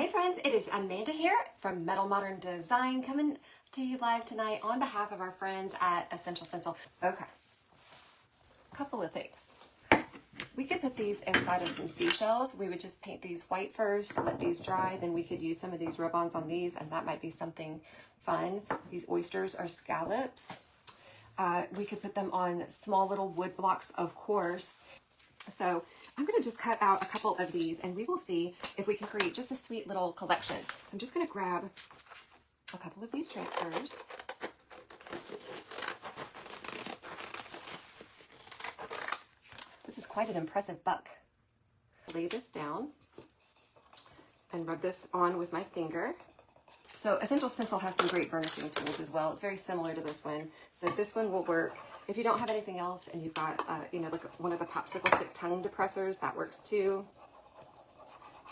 friends, it is Amanda here from Metal Modern Design coming to you live tonight on behalf of our friends at Essential Stencil. Okay, a couple of things. We could put these inside of some seashells. We would just paint these white first, let these dry, then we could use some of these rub-ons on these, and that might be something fun. These oysters are scallops. We could put them on small little wood blocks, of course. So I'm going to just cut out a couple of these and we will see if we can create just a sweet little collection. So I'm just going to grab a couple of these transfers. This is quite an impressive buck. Lay this down and rub this on with my finger. So Essential Stencil has some great burnishing tools as well. It's very similar to this one. So this one will work. If you don't have anything else and you've got, like one of the popsicle stick tongue depressors, that works too.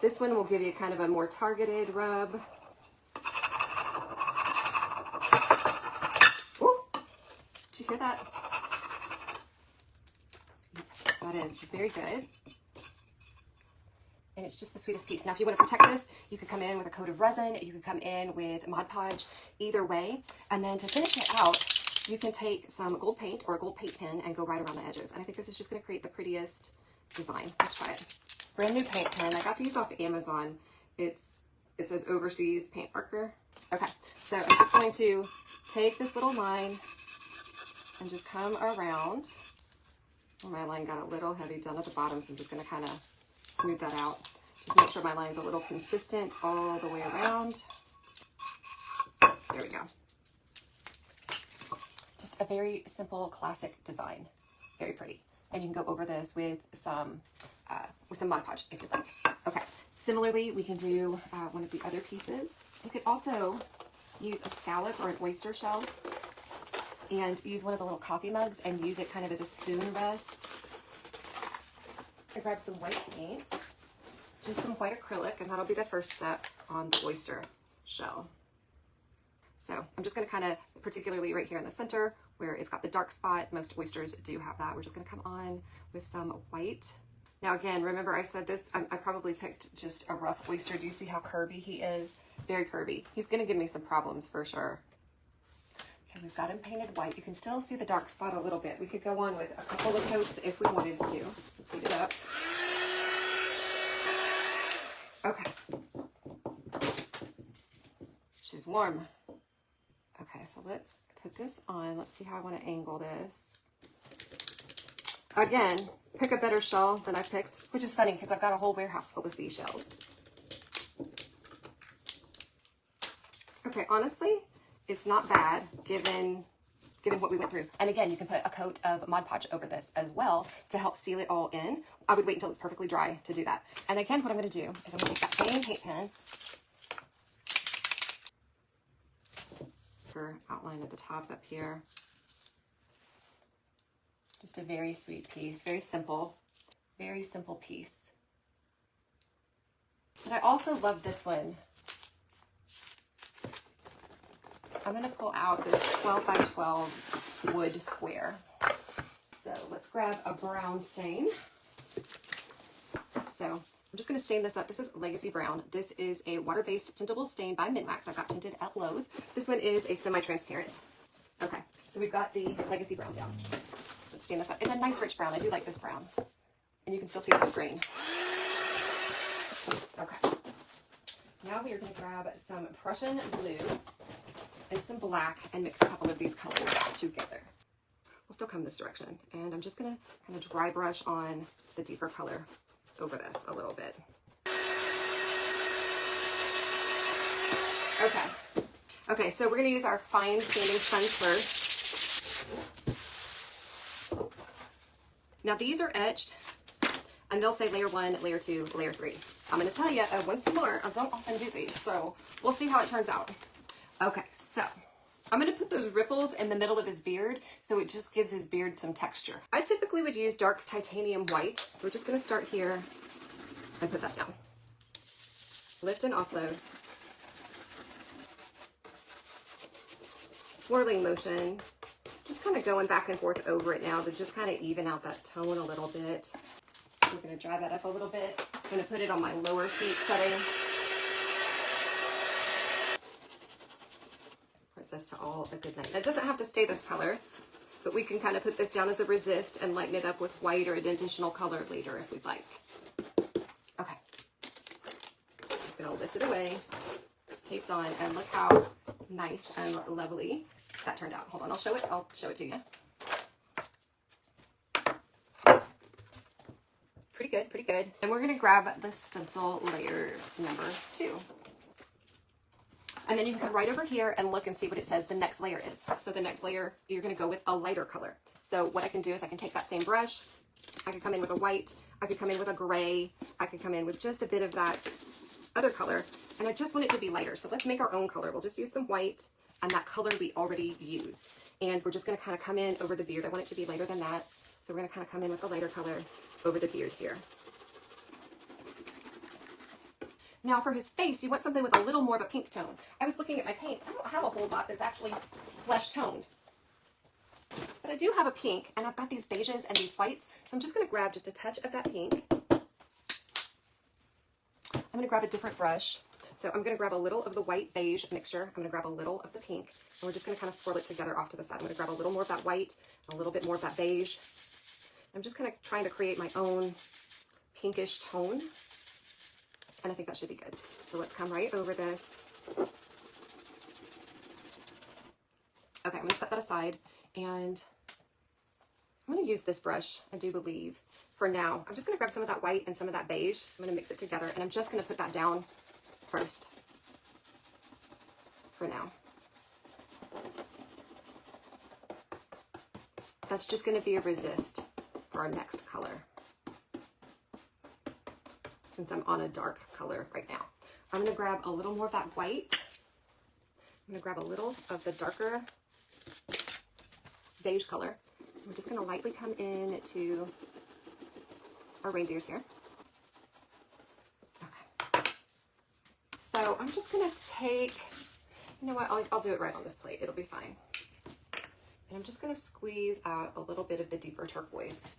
This one will give you kind of a more targeted rub. Ooh, did you hear that? That is very good. And it's just the sweetest piece. Now, if you want to protect this, you could come in with a coat of resin, you could come in with Mod Podge, either way. And then to finish it out, you can take some gold paint or a gold paint pen and go right around the edges. And I think this is just going to create the prettiest design. Let's try it. Brand new paint pen. I got these off Amazon. It says Overseas Paint Marker. Okay, so I'm just going to take this little line and just come around. Oh, my line got a little heavy down at the bottom, so I'm just going to kind of smooth that out. Just make sure my line's a little consistent all the way around. There we go. Just a very simple, classic design. Very pretty. And you can go over this with some Mod Podge if you'd like. Okay. Similarly, we can do one of the other pieces. You could also use a scallop or an oyster shell and use one of the little coffee mugs and use it kind of as a spoon rest. I grab some white paint, just some white acrylic, and that'll be the first step on the oyster shell. So I'm just going to kind of, particularly right here in the center where it's got the dark spot, most oysters do have that. We're just going to come on with some white. Now again, remember I said this, I probably picked just a rough oyster. Do you see how curvy he is? Very curvy. He's going to give me some problems for sure. Okay, we've got him painted white. You can still see the dark spot a little bit. We could go on with a couple of coats if we wanted to. Let's heat it up. Okay. She's warm. Okay, so let's put this on. Let's see how I want to angle this. Again, pick a better shell than I picked, which is funny because I've got a whole warehouse full of seashells. Okay, honestly, it's not bad given what we went through. And again, you can put a coat of Mod Podge over this as well to help seal it all in. I would wait until it's perfectly dry to do that. And again, what I'm going to do is I'm going to take that same paint pen, for outline at the top up here. Just a very sweet piece, very simple piece. But I also love this one. I'm going to pull out this 12 by 12 wood square. So let's grab a brown stain. So I'm just going to stain this up. This is Legacy Brown. This is a water-based tintable stain by Min-Wax. I got tinted at Lowe's. This one is a semi-transparent. Okay, so we've got the Legacy Brown down. Let's stain this up. It's a nice rich brown. I do like this brown. And you can still see the grain. Okay. Now we are going to grab some Prussian blue and some black and mix a couple of these colors together. We'll still come this direction. And I'm just going to kind of dry brush on the deeper color over this a little bit. Okay. Okay, so we're going to use our fine sanding sponge first. Now these are etched, and they'll say layer 1, layer 2, layer 3. I'm going to tell you once more, I don't often do these, so we'll see how it turns out. Okay, so I'm going to put those ripples in the middle of his beard so it just gives his beard some texture. I typically would use dark titanium white. We're just going to start here and put that down. Lift and offload. Swirling motion. Just kind of going back and forth over it now to just kind of even out that tone a little bit. We're going to dry that up a little bit. I'm going to put it on my lower heat setting. access to all a good night. It doesn't have to stay this color, but we can kind of put this down as a resist and lighten it up with white or an additional color later if we'd like. Okay, just gonna lift it away. It's taped on, and look how nice and lovely that turned out. Hold on, I'll show it to you. Pretty good, pretty good. And we're gonna grab the stencil layer number 2. And then you can come right over here and look and see what it says the next layer is. So the next layer, you're gonna go with a lighter color. So what I can do is I can take that same brush, I could come in with a white, I could come in with a gray, I could come in with just a bit of that other color, and I just want it to be lighter. So let's make our own color. We'll just use some white and that color we already used. And we're just gonna kind of come in over the beard. I want it to be lighter than that. So we're gonna kind of come in with a lighter color over the beard here. Now for his face, you want something with a little more of a pink tone. I was looking at my paints. I don't have a whole lot that's actually flesh toned. But I do have a pink, and I've got these beiges and these whites. So I'm just gonna grab just a touch of that pink. I'm gonna grab a different brush. So I'm gonna grab a little of the white beige mixture. I'm gonna grab a little of the pink, and we're just gonna kind of swirl it together off to the side. I'm gonna grab a little more of that white, a little bit more of that beige. I'm just kind of trying to create my own pinkish tone. And I think that should be good. So let's come right over this. Okay, I'm gonna set that aside, and I'm gonna use this brush, I do believe, for now. I'm just gonna grab some of that white and some of that beige. I'm gonna mix it together, and I'm just gonna put that down first for now. That's just gonna be a resist for our next color, since I'm on a dark color right now. I'm gonna grab a little more of that white. I'm gonna grab a little of the darker beige color. We're just gonna lightly come in to our reindeers here. Okay. So I'm just gonna take, you know what, I'll do it right on this plate. It'll be fine. And I'm just gonna squeeze out a little bit of the deeper turquoise.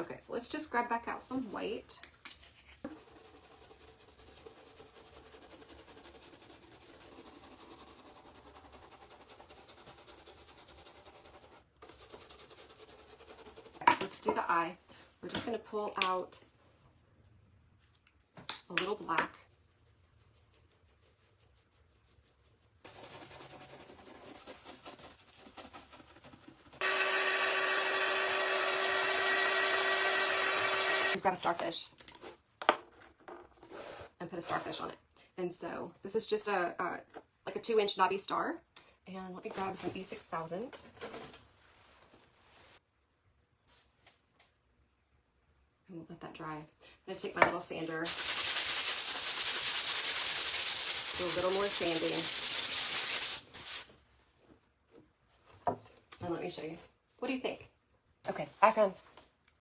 Okay, so let's just grab back out some white. Okay, let's do the eye. We're just going to pull out a little black. Grab a starfish and put a starfish on it. And so this is just a like a 2-inch knobby star. And let me grab some E6000. And we'll let that dry. I'm gonna take my little sander, do a little more sanding. And let me show you. What do you think? Okay, bye friends.